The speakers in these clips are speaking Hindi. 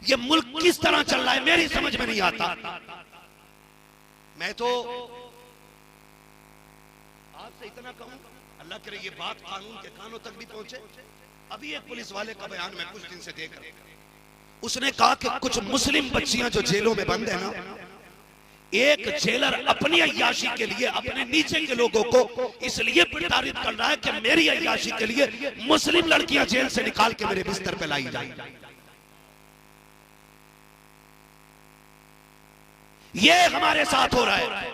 ये मुल्क किस तरह चल रहा है मेरी समझ में नहीं आता। मैं तो आपसे इतना कहूं, अल्लाह करे ये बात कानून के कानों तक भी पहुंचे। अभी एक पुलिस वाले का बयान मैं कुछ दिन से देख रहा हूं, उसने कहा कि कुछ मुस्लिम बच्चियां जो जेलों में बंद है ना, एक जेलर अपनी अय्याशी के लिए अपने नीचे के लोगों को इसलिए प्रताड़ित कर रहा है कि मेरी अय्याशी के लिए मुस्लिम लड़कियां जेल से निकाल के मेरे बिस्तर पे लाई जाए। ये हमारे साथ हो रहा है,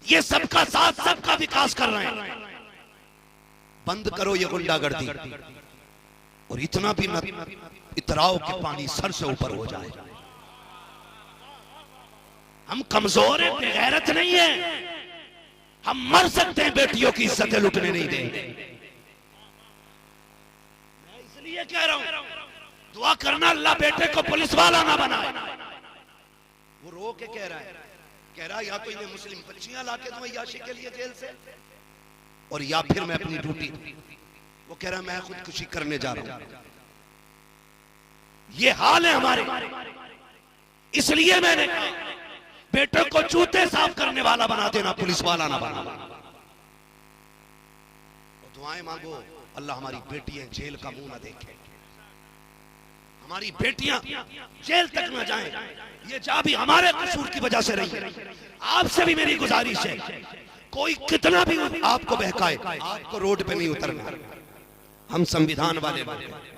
ये सबका साथ सबका विकास कर रहे हैं। बंद करो ये गुंडागर्दी, और इतना भी मत इतराओ कि पानी सर से ऊपर हो जाए। हम कमजोर हैं, बेगैरत नहीं है, हम मर सकते हैं, बेटियों की इज्जतें लुटने नहीं देंगे। मैं इसलिए कह रहा हूं, दुआ करना अल्लाह बेटे को पुलिस वाला ना बनाए। वो रो के कह रहा है या तो इन्हें मुस्लिम बच्चियां लाके दूं अय्याशी के लिए जेल से, और या फिर मैं अपनी ड्यूटी। वो कह रहा है मैं खुदकुशी करने जा रहा हूं। ये हाल है हमारे, इसलिए मैंने कहा बेटे को जूते साफ करने वाला बना देना, पुलिस वाला ना बना। दुआएं मांगो अल्लाह हमारी बेटियां जेल का मुंह ना देखें, हमारी बेटियां जेल तक ना जाएं। ये जा भी हमारे कसूर की वजह से रही है। आपसे भी मेरी गुजारिश है, कोई कितना भी आपको बहकाए, आपको रोड पे नहीं उतरना। हम संविधान वाले लोग हैं,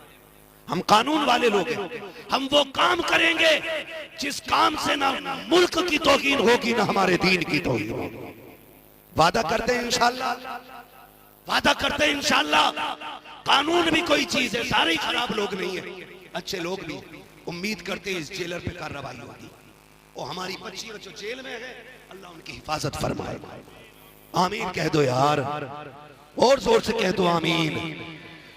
हम कानून वाले लोग हैं, हम वो काम करेंगे जिस काम से ना मुल्क की तौहीन होगी ना हमारे दीन की तौहीन होगी। वादा करते हैं इंशाअल्लाह, वादा करते हैं इंशाअल्लाह। कानून भी कोई चीज है, सारे ही खराब लोग नहीं है, अच्छे लोग भी। उम्मीद करते हैं इस जेलर पे कार्रवाई होगी, और हमारी बच्चियां जो जेल में है अल्लाह उनकी हिफाजत फरमाए। आमीन कह दो यार, और जोर से कह दो आमीन।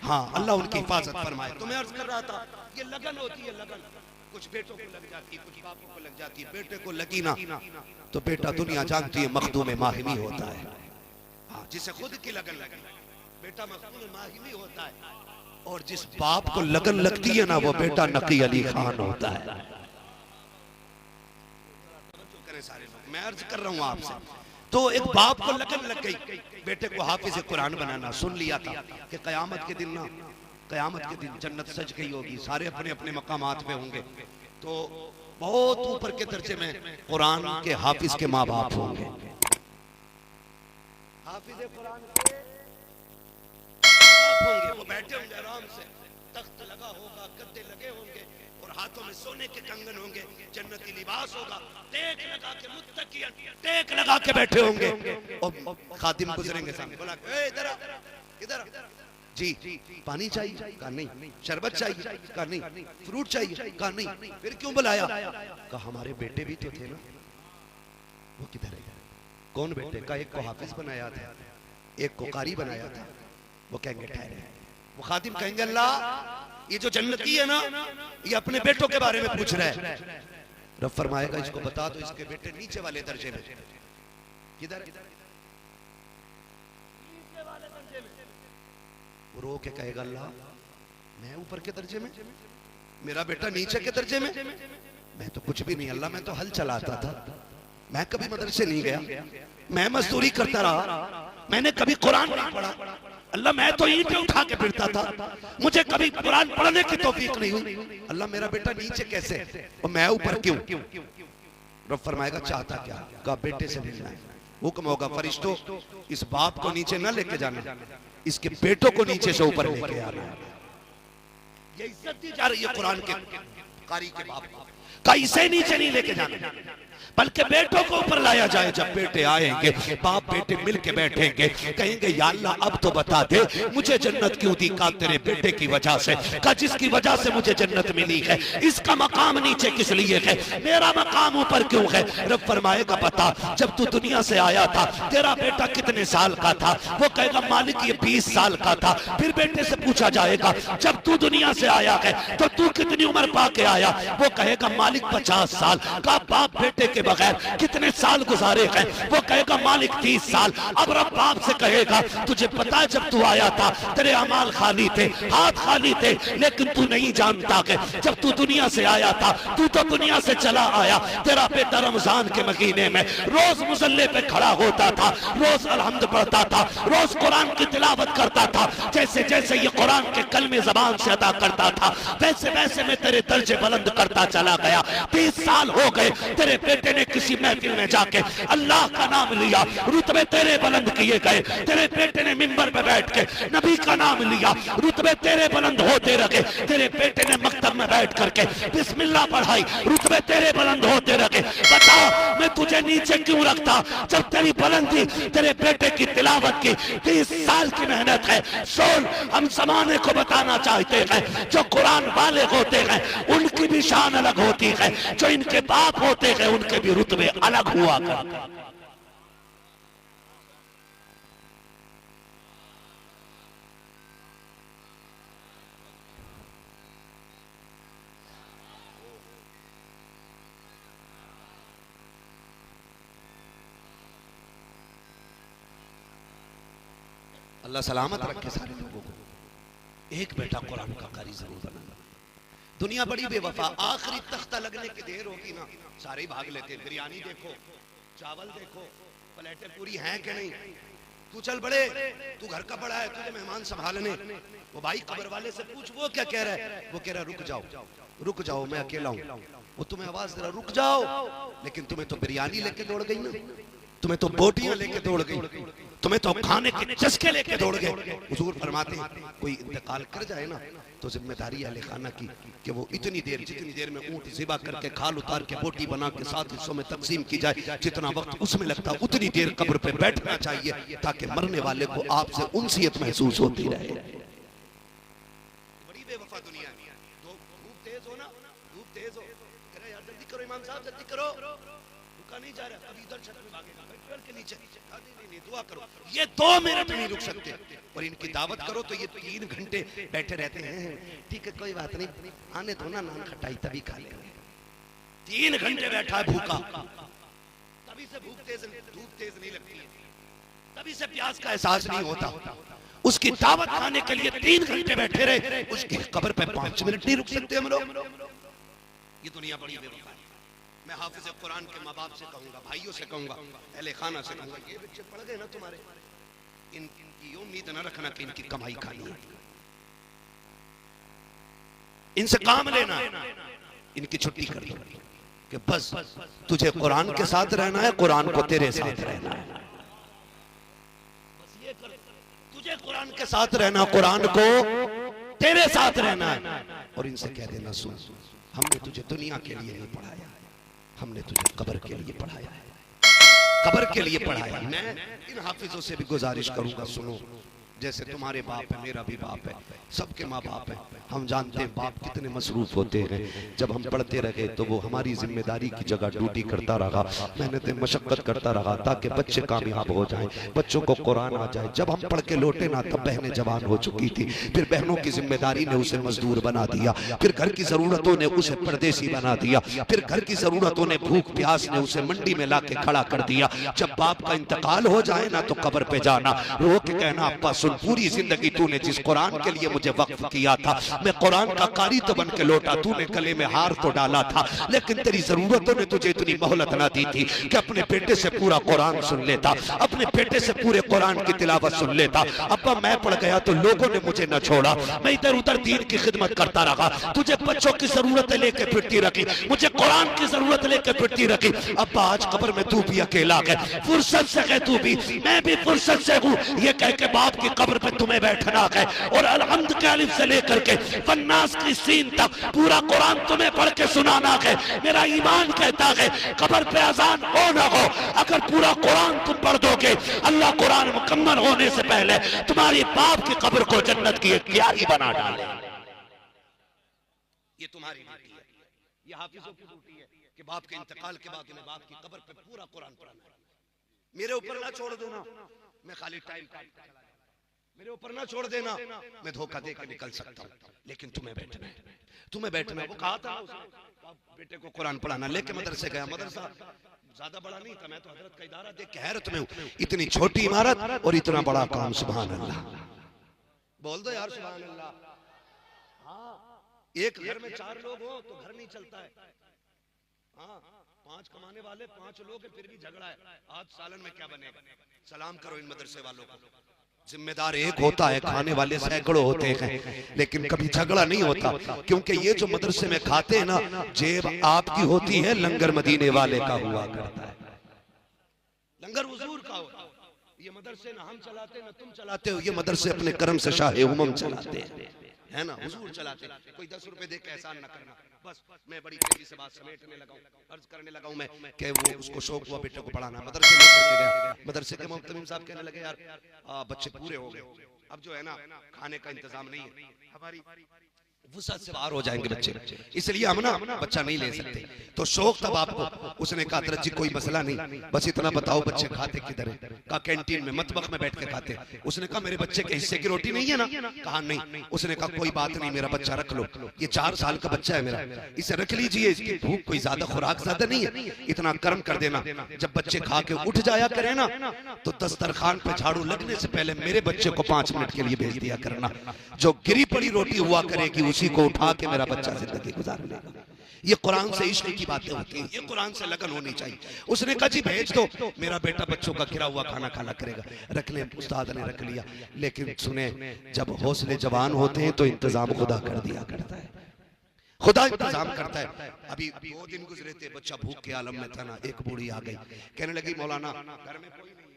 हाँ, अल्लाह उनकी हिफाजत फरमाए। तो मैं अर्ज कर रहा था, ये लगन होती है, लगन कुछ बेटों को लग जाती है, कुछ बापों को लग जाती है। बेटे को लगी ना तो बेटा दुनिया जानती है मखदूम माहिमी होता है। हाँ, जिसे खुद की लगन लगी बेटा मखदूम माहिमी होता है, और जिस बाप को लगन लगती है ना वो बेटा नकी अली खान होता है। सारे लोग, मैं अर्ज कर रहा हूँ आपसे, तो एक बाप को लगन लग गई बेटे को हाफिज कुरान बनाना। सुन लिया था कि कयामत के दिन ना, कयामत के दिन जन्नत सज गई होगी, सारे अपने अपने मकामात पे होंगे, तो बहुत ऊपर के दर्जे में कुरान के हाफिज के माँ बाप होंगे। हाफिज कुरान के होंगे, वो बैठे होंगे आराम से, तख्त लगा होगा, गद्दे लगे होंगे, और हाथों में सोने के कंगन होंगे, जन्नती लिबास होगा, टेक लगा के मुत्तकियन टेक लगा के बैठे होंगे, और खादिम गुजरेंगे सामने, बोला इधर इधर जी, पानी चाहिए? कहा नहीं। शरबत चाहिए? कहा नहीं। फ्रूट चाहिए? कहा नहीं। फिर क्यों बुलाया? कहा हमारे बेटे भी तो थे ना। वो किधर है? कौन बेटे? का एक को हाफिज बनाया था, एक को कारी बनाया था। वो कहेंगे ठहरे। वो खादिम कहेंगे अल्लाह ये जो जन्नती है ना, ये अपने बेटों के बारे में पूछ रहा है। रब फरमाएगा इसको बता दो इसके बेटे नीचे वाले दर्जे में। किधर? नीचे वाले दर्जे में। वो रो के कहेगा अल्लाह मैं ऊपर के दर्जे में, मेरा बेटा नीचे के दर्जे में। मैं तो कुछ भी नहीं अल्लाह, मैं तो हल चलाता था, मैं कभी मदरसे नहीं गया, मैं मजदूरी करता रहा, मैंने कभी कुरान नहीं पढ़ा अल्लाह, मैं तो ईंटें उठा के फिरता था, मुझे कभी कुरान पढ़ने की तौफीक नहीं हुई अल्लाह, मेरा बेटा नीचे कैसे और मैं ऊपर क्यों? रब फरमाएगा चाहता क्या? का बेटे से मिलना है। हुक्म होगा फरिश्तों इस बाप को नीचे ना लेके जाना, इसके बेटों को नीचे से ऊपर लेके आना। ये इज्जत दी जा रही है कुरान के कारी के बाप का, इसे नीचे नहीं लेके जाना बल्कि बेटों को ऊपर लाया जाए। जब बेटे आएंगे बाप बेटे मिल के बैठेंगे, कहेंगे या अल्लाह अब तो बता दे मुझे जन्नत क्यों दी? का तेरे बेटे की वजह से, का जिसकी वजह से मुझे जन्नत मिली है, इसका मकाम नीचे किस लिए है, मेरा मकाम ऊपर क्यों है? रब फरमाएगा बता जब तू दुनिया से आया था तेरा बेटा कितने साल का था? वो कहेगा मालिक ये 20 साल का था। फिर बेटे से पूछा जाएगा जब तू दुनिया से आया है तो तू कितनी उम्र पा के आया आया, वो कहेगा मालिक 50 साल। का बाप बेटे के बगैर कितने साल गुजारे हैं? वो कहेगा मालिक 30 साल। अब रब बाप से कहेगा तुझे पता है जब तू आया था तेरे अमाल खाली थे, हाथ खाली थे, लेकिन तू नहीं जानता कि जब तू दुनिया से आया था, तू तो दुनिया से चला आया। तेरा बेटा रमजान के महीने में रोज मुसल्ले पे खड़ा होता था, रोज अलहम्द पढ़ता था, रोज कुरान की तिलावत करता था। जैसे जैसे ये कुरान के कलमे जबान से अदा करता था, वैसे वैसे मैं तेरे दर्जे बुलंद करता चला गया। 30 साल हो गए, तेरे बेटे ने किसी महफिल में जाके अल्लाह का नाम लिया, रुतबे तेरे बुलंद किए गए। तेरे बेटे ने मिंबर पे बैठ के नबी का नाम लिया, रुतबे तेरे बुलंद होते रहे। तेरे बेटे ने मकतब में बैठ करके बिस्मिल्लाह पढ़ाई, रुतबे तेरे बुलंद होते रहे। बता मैं तुझे नीचे क्यों रखता जब तेरी बुलंदी तेरे बेटे की तिलावत की 30 साल की मेहनत है। सोल हम जमाने को बताना चाहते हैं जो कुरान वाले होते हैं उनकी भी शान अलग होती है, जो इनके बाप होते हैं उनके भी रुतबे अलग हुआ करते हैं। अल्लाह सलामत रखे सारे लोगों को। एक बेटा कुरान का कारी जरूर बनाना। दुनिया बड़ी बेवफा, आखिरी तख्ता लगने की देर होगी ना सारे भाग लेते। बिरयानी देखो, चावल देखो, प्लेटें पूरी हैं कि नहीं। तू चल बड़े, तू घर का बड़ा है, तुझे मेहमान संभालने। वो भाई कब्र वाले से पूछ वो क्या कह रहा है। वो कह रहा रुक जाओ, रुक जाओ, मैं अकेला हूँ। वो तुम्हें आवाज दे रहा रुक जाओ, लेकिन तुम्हें तो बिरयानी लेके दौड़ गई ना, तुम्हें तो बोटियां लेके दौड़ गई, तुम्हें तो खाने के चस्के लेके दौड़ गए। हुजूर फरमाते हैं कोई इंतकाल कर जाए ना तो जिम्मेदारी अहले खाना की कि वो इतनी देर जितनी देर में ऊंट ज़िबा करके खाल उतार के बोटी बना के 7 हिस्सों में तकसीम की जाए, जितना वक्त उसमें लगता उतनी देर कब्र पे बैठना चाहिए ताकि मरने वाले को आपसे उनसियत महसूस होती रहे। बड़ी बेवफा दुनिया है। धूप तेज हो ना, धूप तेज हो, कह यार जल्दी करो इमाम साहब जल्दी करो, रुका नहीं जा रहा, अभी इधर छत में भागेगा, पेड़ के नीचे नहीं, दुआ करो। ये 2 मिनट नहीं रुक सकते और इनकी दावत करो तो ये 3 घंटे बैठे रहते हैं। ठीक है कोई बात नहीं, आने दो ना, नान खटाई तभी खा लेंगे। 3 घंटे बैठा है भूखा, तभी से धूप तेज नहीं लगती है, तभी से प्यास का एहसास नहीं होता। उसकी दावत खाने के लिए 3 घंटे बैठे रहे, उसकी कब्र पे 5 मिनट नहीं रुक सकते हम लोग। ये दुनिया बड़ी बेवफा है। मैं हाफिज कुरान के माँ बाप से कहूंगा, भाइयों से कहूंगा, अहले खाना से कहूंगा, ये बच्चे पढ़ गए ना तुम्हारे, इनकी उम्मीद न रखना कि इनकी कमाई खानी है, इनसे काम लेना, इनकी छुट्टी कर दो कि बस तुझे कुरान के साथ रहना है, कुरान को तेरे साथ रहना है। बस ये कर, तुझे कुरान के साथ रहना, कुरान को तेरे साथ रहना है। और इनसे कह देना सुन, हमने तुझे दुनिया के लिए नहीं पढ़ाया, हमने तुझे कब्र के लिए पढ़ाया है, कब्र के लिए पढ़ाया। मैं इन हाफिजों से भी गुजारिश करूंगा, सुनो, जैसे तुम्हारे बाप है, मेरा भी बाप है, सबके माँ बाप है। हम जानते हैं बाप कितने मसरूफ होते हैं। जब हम पढ़ते रहे तो वो हमारी जिम्मेदारी की जगह ड्यूटी करता रहा, मेहनत मशक्कत करता रहा ताकि बच्चे कामयाब हो जाएं, बच्चों को कुरान आ जाए। जब हम पढ़ के लौटे ना तब बहनें जवान हो चुकी थी, फिर बहनों की जिम्मेदारी ने उसे मजदूर बना दिया, फिर घर की जरूरतों ने उसे परदेसी बना दिया, फिर घर की जरूरतों ने भूख प्यास ने उसे मंडी में लाके खड़ा कर दिया। जब बाप का इंतकाल हो जाए ना तो कब्र पे जाना, रो के कहना अब्बा सुन, पूरी जिंदगी तूने जिस कुरान के लिए मुझे वक्फ किया था, मैं कुरान का कारी तो बन के लौटा, तूने गले में हार तो डाला था, लेकिन तेरी जरूरतों ने तुझे इतनी मोहलत ना दी थी कि अपने बेटे से पूरा कुरान सुन लेता, अपने बेटे से पूरे कुरान की तिलावत सुन लेता। अब्बा मैं पढ़ गया तो लोगों ने मुझे न छोड़ा, मैं इधर उधर दीन की खिदमत करता रहा, तुझे बच्चों की जरूरतें लेके फिरती रखी, मुझे कुरान की जरूरत लेके फिरती रखी। अब्बा आज कब्र में तू भी अकेला है, फुर्सत से है तू भी, मैं भी फुर्सत से हूँ, ये कह के बाप की कब्र पे तुम्हें बैठना है और अलहम्द के अलिफ से लेकर के वन्नास की सीन तक पूरा कुरान तुम्हें पढ़ के सुनाना है। मेरा ईमान कहता है कब्र पे अजान हो ना हो, अगर पूरा कुरान तुम पढ़ दोगे, अल्लाह कुरान मुकम्मल होने से पहले तुम्हारी बाप की कब्र को जन्नत की एक क्यारी बना डाले। ये तुम्हारी ड्यूटी है, ये हाफिजों की ड्यूटी है कि बाप के इंतकाल के बाद उन्हें बाप की कब्र पे पूरा कुरान पढ़ाना है। मेरे ऊपर ना छोड़ दो ना, मैं खाली टाइम मेरे ऊपर ना छोड़ देना, मैं धोखा दे के निकल सकता हूँ, लेकिन तुम्हें बैठना है, तुम्हें बैठना है। वो कहा था बेटे को कुरान पढ़ाना, लेके मदरसे गया। मदरसा ज्यादा बड़ा नहीं था, मैं तो हजरत का इदारा देख के हैरत में हूँ, इतनी छोटी इमारत और इतना बड़ा काम। सुभान अल्लाह, बोल दो यार सुभान अल्लाह। हाँ, एक घर में 4 लोग हो तो घर नहीं चलता है। हाँ, 5 कमाने वाले 5 लोग हैं, फिर भी झगड़ा है, आज सालन में क्या बनेगा। सलाम करो इन मदरसे वालों को। जिम्मेदार एक होता है, खाने वाले सैकड़ों होते हैं, लेकिन कभी झगड़ा नहीं होता, क्योंकि ये जो मदरसे में खाते हैं ना, जेब आपकी होती है, लंगर मदीने वाले का हुआ करता है, लंगर हुजूर का होता है। ये मदरसे ना हम चलाते ना तुम चलाते हो, ये मदरसे अपने कर्म से शाह उमम चलाते हैं, है ना, हुजूर चलाते। कोई 10 रुपए दे के एहसान ना करना। बस मैं बड़ी तेजी से बात समेटने लगा हूँ, अर्ज करने लगा हूँ मैं कि वो उसको शौक हुआ बेटे को पढ़ाना, मदरसे लेकर के गया। मदरसे के मुअत्तमिम साहब कहने लगे यार बच्चे पूरे हो गए, अब जो है ना खाने का इंतजाम नहीं है, हमारी वुसअत से बाहर हो जाएंगे बच्चे, इसलिए हम ना बच्चा नहीं ले सकते। तो शौक था बाप को, उसने कहा हजरत जी कोई मसला नहीं, बस इतना बताओ बच्चे खाते किधर है। कहा कैंटीन में, मतबख में बैठ के खाते। उसने कहा मेरे बच्चे के हिस्से की रोटी नहीं है ना? कहा नहीं। उसने कहा कोई बात नहीं, मेरा बच्चा रख लो, ये 4 साल का बच्चा है मेरा, इसे रख लीजिए, इसकी भूख कोई ज्यादा खुराक ज्यादा नहीं है, इतना कर्म कर देना, जब बच्चे खा के उठ जाया करे ना, तो दस्तरखान पे झाड़ू लगने से पहले मेरे बच्चे को 5 मिनट के लिए भेज दिया करना। जो गिरी पड़ी रोटी हुआ करेगी उसी को उठा के मेरा बच्चा जिंदगी गुजार लेगा। ये कुरान से इश्क की बातें होती हैं, ये कुरान से लगन होनी चाहिए। उसने कहा जी भेज दो, मेरा बेटा बच्चों का गिरा हुआ खाना खाना करेगा। रख ले, उस्ताद ने रख लिया। लेकिन सुने, जब हौसले जवान होते हैं तो इंतजाम खुदा कर दिया करता है, खुदा इंतजाम करता है। अभी 2 दिन गुजरे थे, बच्चा भूख के आलम में था ना, एक बूढ़ी आ गई, कहने लगी मौलाना घर में कोई नहीं है,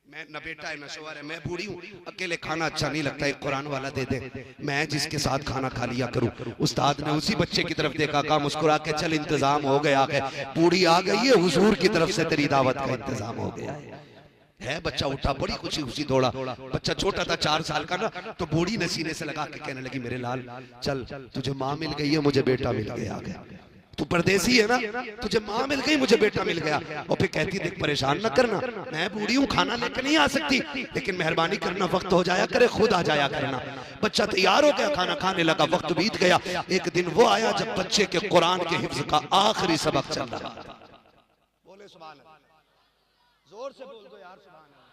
मैं न बेटा है न शोहर है, मैं बूढ़ी हूँ, अकेले खाना अच्छा नहीं लगता, एक कुरान वाला दे दे, मैं जिसके साथ खाना खा लिया करूँ। उस्ताद ने उसी बच्चे की तरफ देखा, कहा मुस्कुरा के चल इंतजाम हो गया है, बूढ़ी आ गई है, हुजूर की तरफ से तेरी दावत का इंतजाम हो गया है। बच्चा उठा, बड़ी खुशी खुशी दौड़ा। बच्चा छोटा था 4 साल का ना, तो बूढ़ी ने सीने से लगा के कहने लगी मेरे लाल चल, तुझे माँ मिल गई है, मुझे बेटा मिल गया। तू परदेसी है ना, तुझे माँ मिल गई, मुझे बेटा मिल गया। और फिर कहती देख परेशान ना करना, मैं बूढ़ी हूँ, खाना लेकर नहीं आ सकती, लेकिन मेहरबानी करना, वक्त हो जाया करे, खुद आ जाया करना। बच्चा तैयार हो गया, खाना खाने लगा, वक्त बीत गया। एक दिन वो आया जब बच्चे के कुरान के हिफ्ज का आखिरी सबक चल रहा था। बोले सुभान अल्लाह, जोर से बोल दो यार सुभान अल्लाह।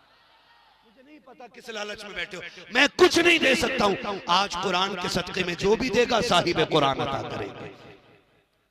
मुझे नहीं पता किस लालच में बैठे हो, मैं कुछ नहीं दे सकता हूँ, आज कुरान के सदके में जो भी देगा साहिब कुरान अता करेंगे।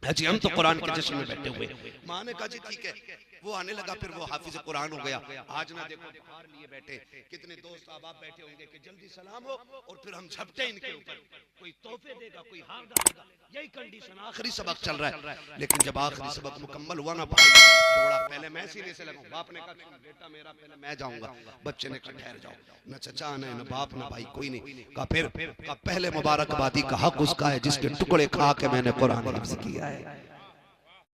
जी हम तो कुरान के जश्न में बैठे हुए। माँ ने कहा जी ठीक है। वो आने लगा, फिर वो हाफिज कुरान हो गया। आज ना देखो बुखार लिए बैठे, कितने दोस्त अहबाब बैठे होंगे कि जल्दी सलाम हो और फिर हम झपटे इनके ऊपर, कोई तोहफे देगा, कोई हार डालेगा, यही कंडीशन। आखिरी सबक चल रहा है, लेकिन जब आखिरी सबक मुकम्मल हुआ ना, भाई थोड़ा पहले मैं सीने से लगा। बाप ने कहा बेटा मेरा पहले मैं जाऊंगा, बच्चे ने कहा ठहर जाओ, न चचा न बाप न भाई कोई नहीं। कहा फिर पहले मुबारकबादी का हक उसका है जिसके टुकड़े खा के मैंने कुरान हिफ्ज़ किया है।